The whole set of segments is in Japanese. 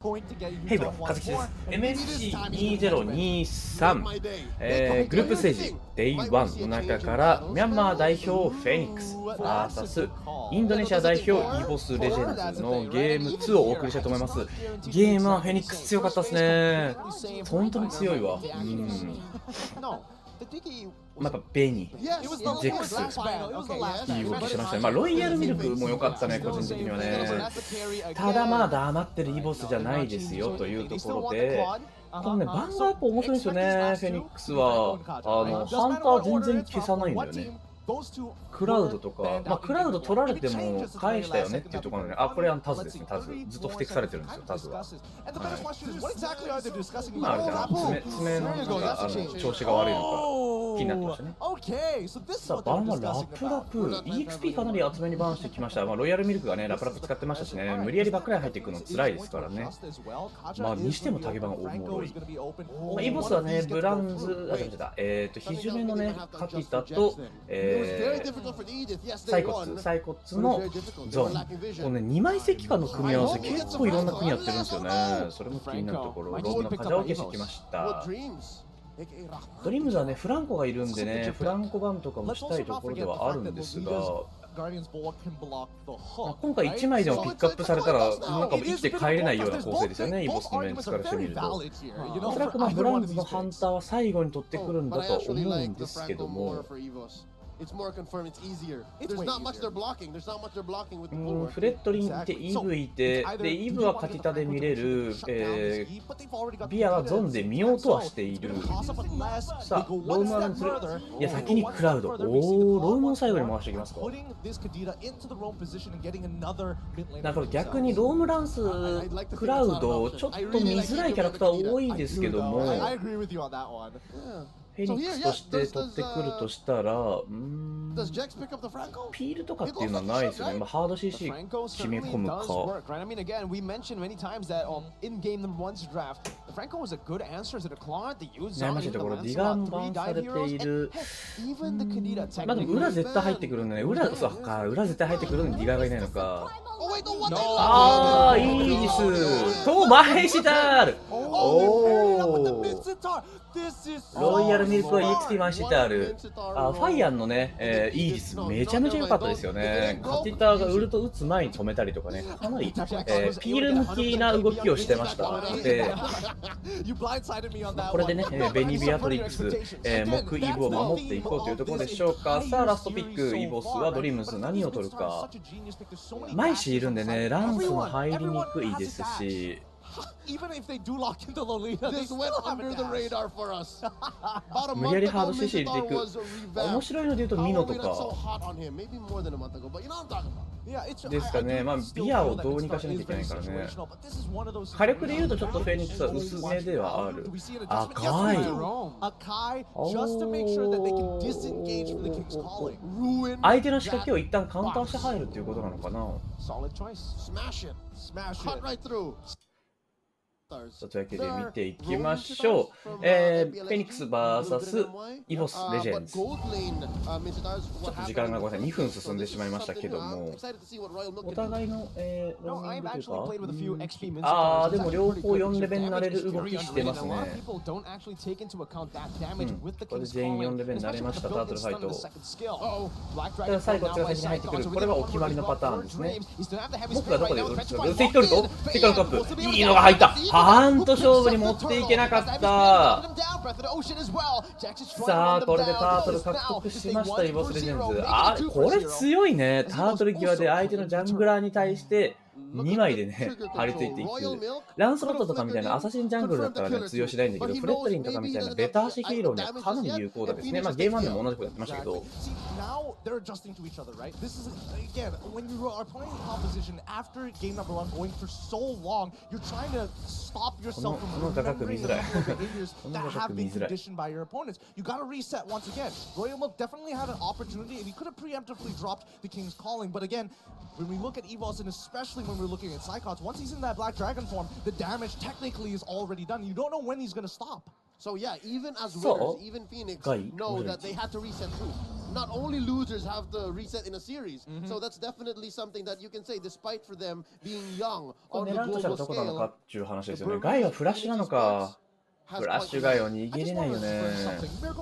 ヘイブロ、かずきです。MSC2023、グループステージ Day1 の中からミャンマー代表フェニックス VS インドネシア代表イボスレジェンズのゲーム2をお送りしたいと思います。ゲームはフェニックス強かったですね。本当に強いわ。やっぱベニ、ジェックス、いい動きしましたね。ロイヤルミルクも良かったね、個人的にはね。ただまだ黙ってるイボスじゃないですよというところで、このね、バンドアップ面白いんですよね、フェニックスは。ハンター全然消さないんだよね。クラウドとか、クラウド取られても返したよねっていうところで、これはタズですね、タズ。ずっと不適されてるんですよ、タズは。あれじゃん、爪の調子が悪いのか気になってましたね。さあ、バンはラップラプ、EXP かなり厚めにバンしてきました。ロイヤルミルクがね、ラプラプ使ってましたしね、無理やりバックライン入っていくの辛いですからね。にしてもタゲバンおもろい。イボスはね、ブランズ、ひじゅめのね、カキタと、サイコッツのゾーン。このね、2枚石化の組み合わせ、結構いろんな国やってるんですよね。それも気になるところ、ローブのカジャを消してきました。ドリームズはね、フランコがいるんでね、フランコバンとかもしたいところではあるんですが、今回1枚でもピックアップされたら、なんか生きて帰れないような構成ですよね、イボスのメンツからしてみると。おそらくブランズのハンターは最後に取ってくるんだとは思うんですけども、フレットリンいて、イブいて、で、イブはカティタで見れる、ビアはゾンで見ようとはしている。さあ、ロームは何する？いや、先にクラウド。ロームを最後に回していきますか。だから逆にロームランス、クラウド、ちょっと見づらいキャラクター多いですけども、フェニックスとして取ってくるとしたら、ピールとかっていうのはないですよね。ハード CC 決め込むか。悩ましいところ、ディガンバンされている。でも裏絶対入ってくるんだね。裏絶対入ってくるのにディガンがいないのか。イージスとマヘシタール。ロイヤルミルクは EXP マンシタール。ファイアンのね、イージスめちゃめちゃ良かったですよね。カティターがウルト打つ前に止めたりとかね、かなり、ピール向きな動きをしてました。で、これでね、ベニビアトリックス、木イブを守っていこうというところでしょうか。さあ、ラストピック、イボスはドリームズ何を取るか。マイシいるんでね、ランスも入りにくいですし、無理やりハード CC 入れていく。面白いので言うとミノとかですかね。ビアをどうにかしなきゃいけないからね。火力で言うとちょっとフェニックスは薄めではある。赤い。相手の仕掛けを一旦カウンターして入るっていうことなのかな。というわけで見ていきましょう。フェニックス VS イボスレジェンズ。ちょっと時間がごめんなさい、2分進んでしまいましたけども、お互いの、ローミングというか、でも両方4レベルになれる動きしてますね。これで全員4レベルになれました、タートルファイト。ただ最後、こっちが先に入ってくる。これはお決まりのパターンですね。僕がどこでセキトルとセカンドカップ、いいのが入った。ハント勝負に持っていけなかった。さあ、これでタートル獲得しました、イボスレジェンズ。これ強いね。タートル際で相手のジャングラーに対して2枚でね、張り付いていく。ランスロットとかみたいなアサシンジャングルだったらね、通用しないんだけど、フレットリンとかみたいなベタ足ヒーローにはかなり有効だですね。ゲーム1でも同じことやってましたけど。この画角見づらい。この画角見づらい。when we look at Evos, and especially when we're looking at Psychots, once he's in that Black Dragon form, the damage technically is already done. You don't know when he's going to stop. So yeah, even as winners, even Phoenix know that they had to reset too. not only losers have to reset in a series. So that's definitely something that you can say, despite for them being young こ on れ the 狙うとしたら global どこなのか scale. っていう話です The よね。 Burmese ガイはフラッシュなの Phoenix か。 has フラッ quite シュガイを the 握れないよね。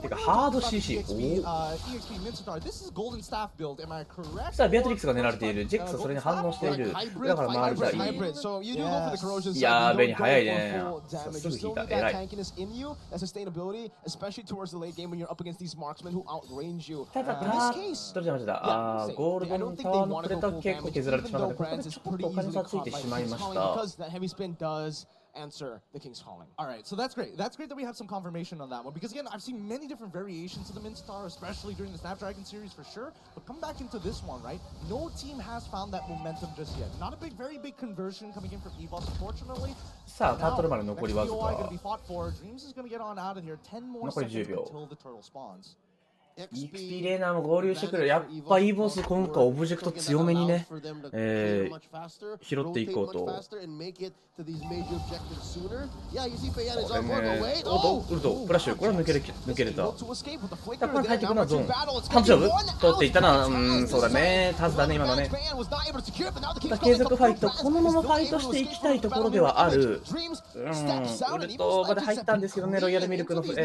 てかハード CC。おお。 EXP Minstar, this is Golden Staff build, am I そ correct? したらビアトリックスが狙われている。ジェックスはそれに反応している。だから回りたい。 Hybrid, so you do go for the corrosion side. いやー、 You ベニ don't go 早い for ね。 full さ damage. す You ぐ引い still た。 need that 偉い。 tankiness in you, that sustainability, especially towards the late game when you're up against these marksmen who outrange you. ただ、 In this case, どれじゃ間違えた。あー、ゴールドのタワーのプレートが結構削られてしまったので、ここでちょっとお金差ついてしまいました。 because that heavy spin does answer the King's Calling. All right, so that's great. That's great that we have some confirmation on that one because again, I've seen many different variations of the Minstar, especially during the Snapdragon series for sure. But come back into this one, right? No team has found that momentum just yet. Not a very big conversion coming in from EVOS, unfortunately. さあ、タートルまで残りわず XPOI gonna か be。fought for. Dreams is gonna get on out of here. 10 more 残り seconds 10秒。 until the turtle spawns. XP レーナーも合流してくる。やっぱイボス今回オブジェクト強めにね、拾っていこうと。これね、おっと、ウルト、フラッシュ、これは抜けれた。これ入ってくるのはゾーン。パンチ勝負取っていったな。そうだね。タズだね、今のね。継続ファイト、このままファイトしていきたいところではある。ウルトまで入ったんですけどね、ロイヤルミルクの、渦巻き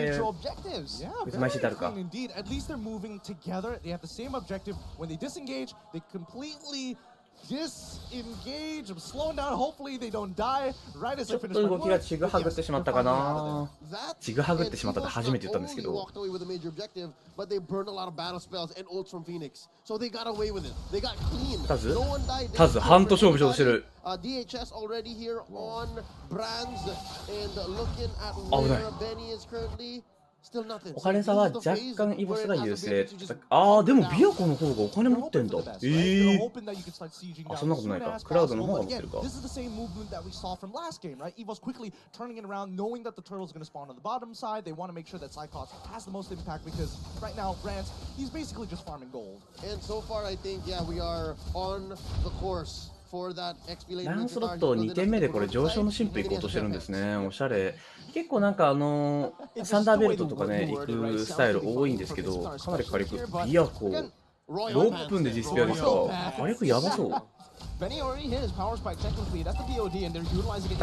してあるか。 Indeed, at least they're moving together. They have the same objective. When they disengage, they completely disengage. I'm slowing down. Hopefully they don't die right as ち I ょっ finish と my 動きが work. ちぐはぐってしまったかな。ちぐはぐってしまったって初めて言ったんですけど。タズ、ハント勝負しようとしてる。危ない。お金差は若干イボスが優勢。ああ、でもビアコの方がお金持ってんだ。あ、そんなことないか。クラウドの方が持ってるか。 This is the same movement that we saw from last game, right? EVO's quickly turning it around, knowing that the turtle's going to spawn on the bottom side. They want to make sure that Cyclops has the most impact because right now, Rance, he's basically just farming gold. And so far, I think, yeah, we are on the course. ランスロット2点目でこれ上昇の神父行こうとしてるんですね。おしゃれ。結構なんかサンダーベルトとかね、行くスタイル多いんですけど、かなり火力。ビアコ6分で実スペアですか。火力やばそう。た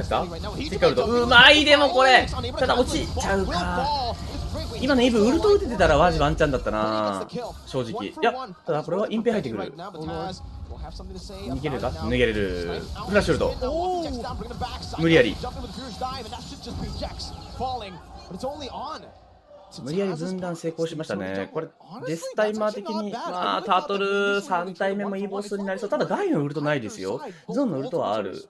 かセカルト。うまいでもこれただ落ちちゃうか。今のイブウルト打ててたらマジワンチャンだったな正直。いや、ただこれはインペ入ってくる。逃げるか逃げれる。フラッシュウルト無理やり無理やり分断成功しましたね。これデスタイマー的にまあタートル3体目もいいボスになりそう。ただガイのウルトないですよ。ゾーンのウルトはある。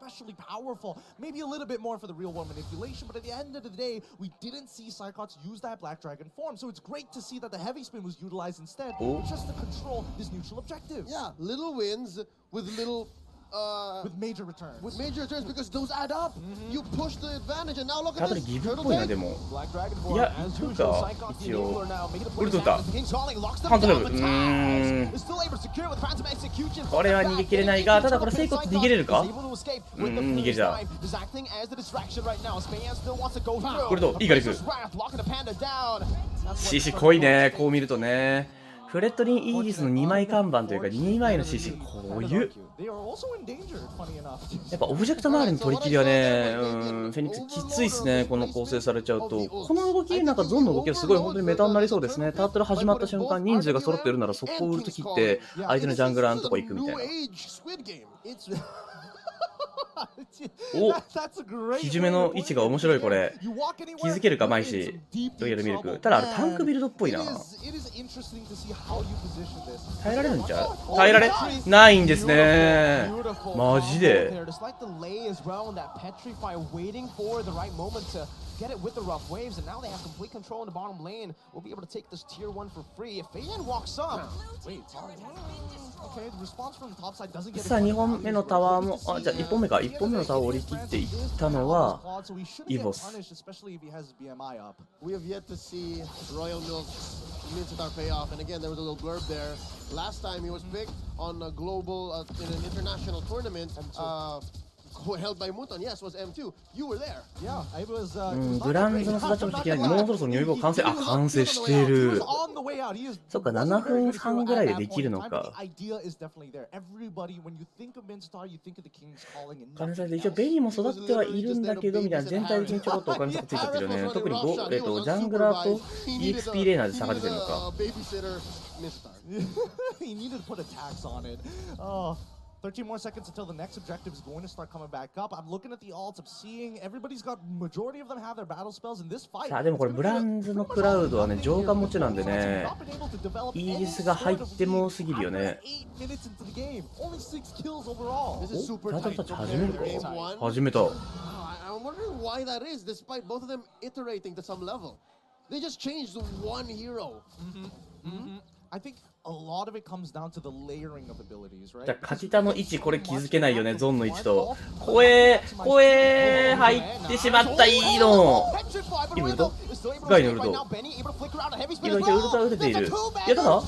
Maybe a little bit more for the real world manipulation, but at the end of the day, we didn't see Cyclops use that Black Dragon form. So it's great to see that the heavy spin was utilized instead, just to control this neutral objective. Yeah, little wins with little with major returns. With major returns because those add up. You push the advantage, and now look ター at トル this. ギブっぽいなでも。いや、行くか一応。ウルト打った。ハントラブ。これは逃げきれないが、ただこれセイコって逃げれるか。逃げた。ウルトいいから行く。CC 濃いね、こう見るとね。フレットリン・イージスの2枚看板というか2枚の CC 濃ゆ。やっぱオブジェクト周りの取り切りはね、フェニックスきついっすね、この構成されちゃうと。この動き、なんかゾーンの動きはすごい本当にメタになりそうですね。タートル始まった瞬間、人数が揃ってるなら速攻ウルト切って、相手のジャングラーのとこ行くみたいな。お、ひじめの位置が面白いこれ。気づけるかマイシー。ロイヤルミルク。ただあれタンクビルドっぽいな。耐えられるんちゃう？耐えられないんですね。マジで。Get it with the rough waves, and now they have complete control in the bottom lane. We'll be able to take this tier 1 for free. If Fayan walks up, wait, okay, the response from the top side doesn't get. さあ2本目のタワーも、あ、じゃあ1本目か。1本目のタワーを降り切っていったのはイボス。We have yet to see Royal Milk's Minstar pay off, and again there was a little blurb there. Last time he was picked on a global in an international tournament. held by Muton, yes, was M2. You were there. Yeah, it was. ブランズの育ちも的にもうそろそろ入部完成、あ、完成している。そっか、7分半ぐらいでできるのか。関西で一応ベリーも育ってはいるんだけどみたいな、全体的にちょこっとお金とかついちゃってるよね。特にジャングラーと EXP レーナーで差が出てるのか。He needed to put a tax on it. 13 more seconds until the next objective is going to start coming back up. I'm looking at the ults, I'm seeing everybody's got, majority of them have their battle spells in this fight. さあでもこれブランズのクラウドはね、浄化持ちなんでね、イージスが入ってもすぎるよね。お、タタたち始めるか？始めた。I'm wondering why that is, despite both of them iterating to some level. They just changed one hero. I think a lot of it comes down to the layering of abilities, right? じゃあ、カキタの位置これ気づけないよね、ゾンの位置と。声入ってしまった、いいの。イブルトガイのウルト。今ウルトは打てている。いや、ただ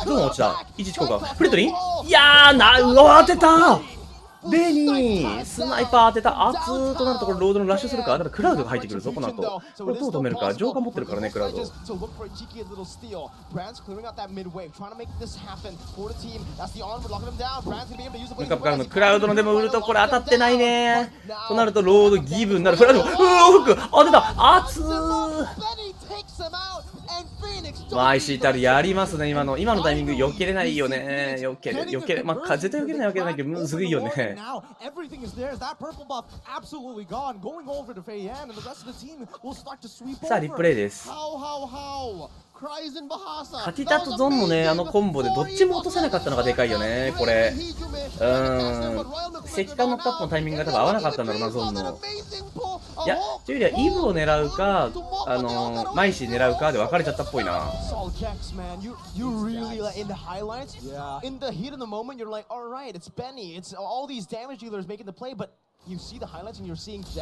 ゾン落ちた。位置効果。フレットリンいやー、うわ、当てたベニースナイパー当てた。熱ーとなるところロードのラッシュするか。だからクラウドが入ってくるぞ、この後。これどう止めるか。浄化持ってるからね、クラウド。メカップからのクラウドのでもウルトこれ当たってないね。となるとロードギブになる。フラウド、フック当てた。熱ーまあ IC たるやりますね。今のタイミング避けれないよね。避けれ、まあ絶対避けれないわけじゃないけど、むずいよね。さあリプレイです。カティタとゾンのね、あのコンボでどっちも落とせなかったのがでかいよね、これ。石棺のカップのタイミングが多分合わなかったんだろうな、ゾンの。いや、というよりはイブを狙うか、マイシー狙うかで分かれちゃったっぽいな。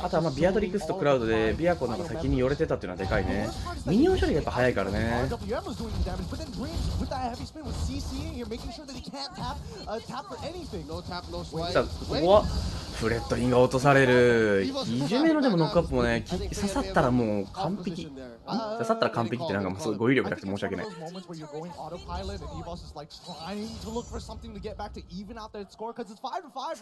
あとはまあビアトリックスとクラウドでビアコなんか先に寄れてたっていうのはでかいね。ミニオン処理がやっぱ早いからね。さあここはフレットリンが落とされる。いじめのでもノックアップもね、刺さったらもう完璧。刺さったら完璧ってなんかもうすごい語彙力なくて申し訳ない。さあ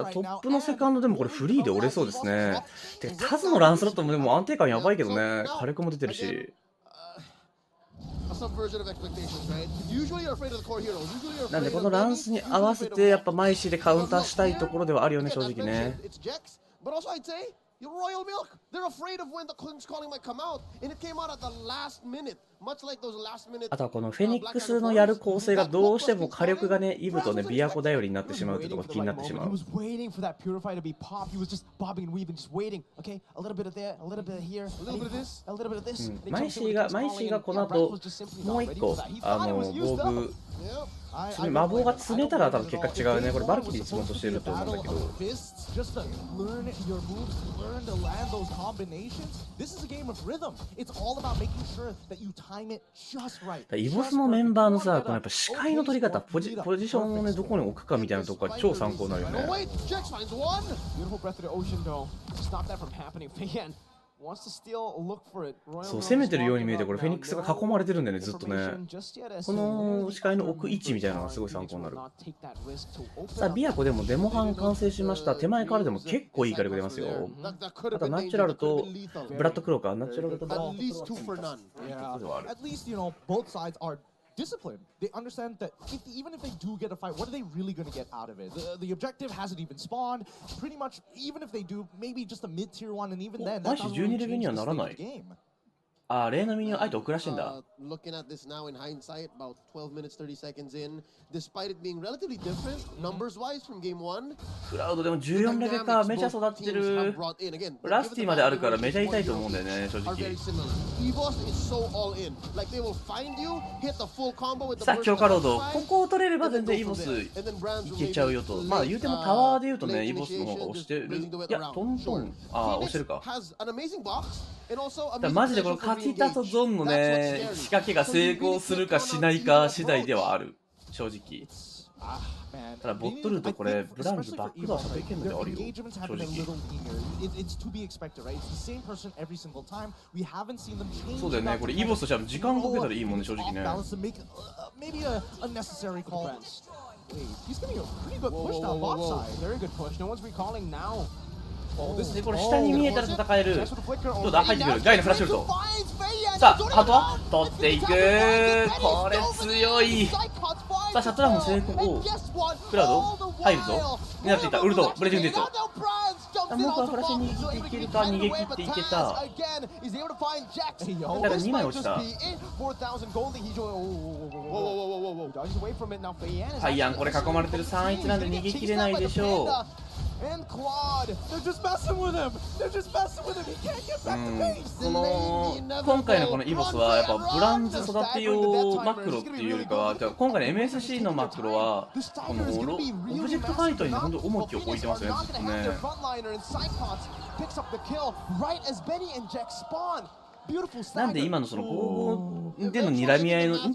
トップのセカンドでもこれフリーで折れそうですね。でタズのランスロットもでも安定感やばいけどね。火力も出てるし。なんでこのランスに合わせてやっぱマイシーでカウンターしたいところではあるよね、正直ね。Royal Milk, they're afraid of when the King's Calling might come out, and it came out at the last minute, much like those last minute. あとはこのフェニックスのやる構成がどうしても火力がね、イブとね、ビアコ頼りになってしまうというところが気になってしまう。マイシーがこの後もう一個防具魔法が詰めたら多分結果違うね。これバルキリー積もうとしてると思うんだけど。イボスのメンバーのさ、このやっぱ視界の取り方、ポジションをね、どこに置くかみたいなところが超参考になるよね。そう攻めてるように見えて、これフェニックスが囲まれてるんだよね、ずっとね。この視界の置く位置みたいなのがすごい参考になる。さあビアコでもデモ班完成しました。手前からでも結構いい火力出ますよ。あとナチュラルとブラッドクローか。ナチュラルとブラッドクローdisciplined. They understand that even if they do get a fight, what are they really going to get out of it? The objective hasn't even spawned. Pretty much, even if they do, maybe just a mid-tier one, and even then, that's not really change the state of the game. あ、例のミニオンあえて遅らしてんだ。Looking at this now in hindsight, about 12 minutes 30 seconds in, despite it being relatively different numbers-wise from game 1. クラウドでも14レベルか、めちゃ育ってる。ラスティまであるからめちゃ痛いと思うんだよね、正直。さあ、強化ロード。ここを取れれば全然イボスいけちゃうよと。まあ言うてもタワーで言うとね、イボスの方が押してる。いや、トントン。あ、押してるか。マジでこのカティタとゾンのね、仕掛けが成功するかしないか次第ではある、正直。man. ただボットルートこれブランズバックドアしたといけんのであるよ Engagements have 正 been a 直 little linear. It's to be expected, right? It's the same person every single time. We haven't seen them change. そうだよねこれイボスとしては時間かけたらいいもんね正直ね Balance to make maybe a unnecessary call. Wait, he's getting a pretty good push down bot side. Very good push. No one's recalling now. Oh, this で is これ下に見えたら戦える Checks with the flicker. どうだ入ってくるガイのフラッシュウルト Finds Faye さあハートは取っていくこれ強いさあシャットダウン成功クラウド入るぞ狙っていったウルトブレジンデッドもうこれフラッシュに逃げていけるか逃げ切っていけただから2枚落ちたハイアンこれ囲まれてる3-1なんで逃げ切れないでしょう And Claude, they're just messing with him. They're just messing with him. He can't get back to base. この今回のこのイボスはやっぱブランズ育てようマクロっていうよりかは今回の MSC のマクロはこのオブジェクトファイトに本当重きを置いてますよねずっとね なんで今のその5での睨み合いのなん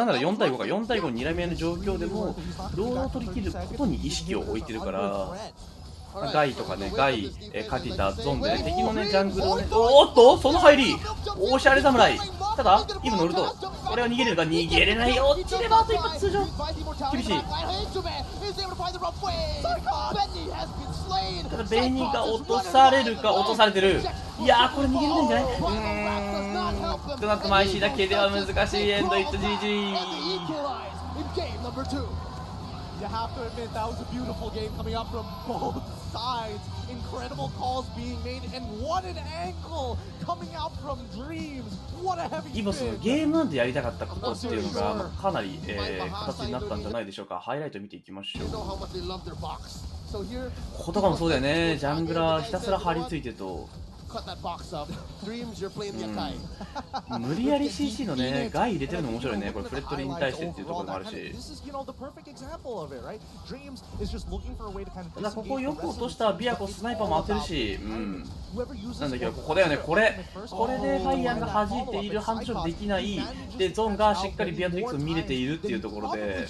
なら4対5か4対5の睨み合いの状況でもロードを取り切ることに意識を置いてるからガイとかねガイ、カティタゾンでね敵のねジャングルをねおっとその入りおしゃれ侍ただイブのウルトこれは逃げれるか逃げれない落ちればあと一発通常厳しいただベニーが落とされるか落とされてるいやーこれ逃げれないんじゃないとなっても IC だけでは難しいエンドイット GG You have to admit that was a beautiful game coming up from both sides. Incredible calls being made, and what an angle coming out from Dreams. What a heavy イボスの spin. ゲームなんでやりたかったことっていうのがかなり、形になったんじゃないでしょうか。ハイライト見ていきましょう。こことかもそうだよね。ジャングラーひたすら張り付いてると。無理やり CC のね、ガイ入れてるの面白いね。これフレットリーに対してっていうところもあるし。ただここよく落としたビアコスナイパーも当てるし、なんだけどここだよね。これでファイアンが弾いている反射できないでゾンがしっかりビアトリックスを見れているっていうところで。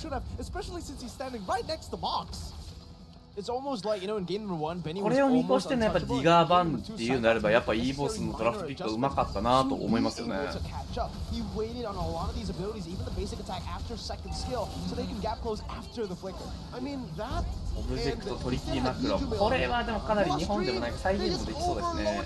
これを見越してのやっぱディガーバンっていうのであればやっぱ E ボスのドラフトピックがうまかったなと思いますよね。オブジェクト取り切りマクロこれはでもかなり日本でもなんか再現もできそうですね。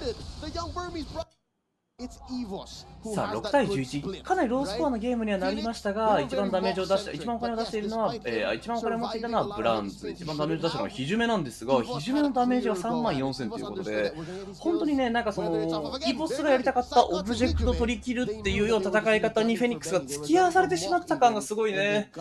さあ6対11かなりロースコアのゲームにはなりましたが一番ダメージを出した一番お金を出しているのは、一番お金を持っていたのはブラウンズ一番ダメージを出したのはヒジュメなんですがヒジュメのダメージが34000ということで本当にねなんかそのイボスがやりたかったオブジェクト取り切るっていうような戦い方にフェニックスが突き合わされてしまった感がすごいね。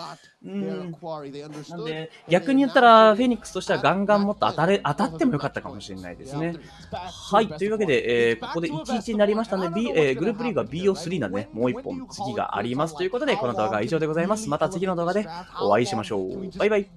なんで逆に言ったらフェニックスとしてはガンガンもっと当たってもよかったかもしれないですね。はいというわけで、ここで1-1になりましたのでグループリーグは BO3 なんでね、もう1本次がありますということで、この動画は以上でございます。また次の動画でお会いしましょう。バイバイ。